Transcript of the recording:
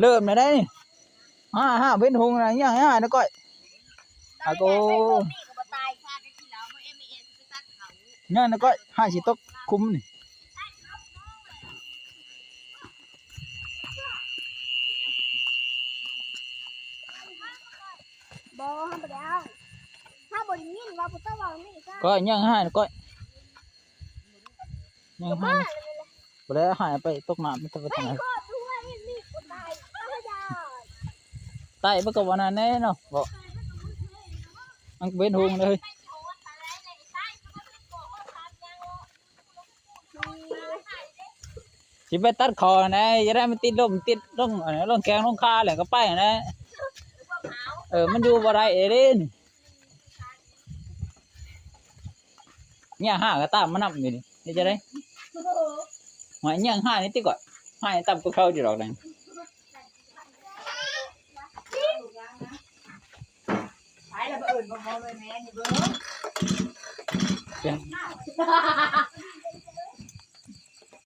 เริ่มเลยได้นี่ห้าเป็นหงอะไรอย่างเงี้ยนะก้อยอาโกเนี่ยนะก้อยห้าสิตกคุ้มนี่บ่ห้ามไปแล้วถ้าบ่ได้ยินว่าพุทธว่าไม่ได้ ก้อยยังห้านะก้อยยังห้าไปแล้วหายไปตกน้ำไม่ต้องไปทางไหนใต้เมื่อก่อนนั้นเนาะบอกอังเป็นหงเลยสิไปตัดคอนะจะได้มันติดลงอะไรลงแกงลงคาอะไรก็ไปนะมันอยู่บ่ได้เองเนี่ยห้ากระตามมันนับอยู่นี่จะได้หอยเนี่ยห้านี่ติก่อนห้าตับตัวเขาอยู่หรอกนั่นไปแล้วเบิ่นบ่เลยแม่นี่เบิ่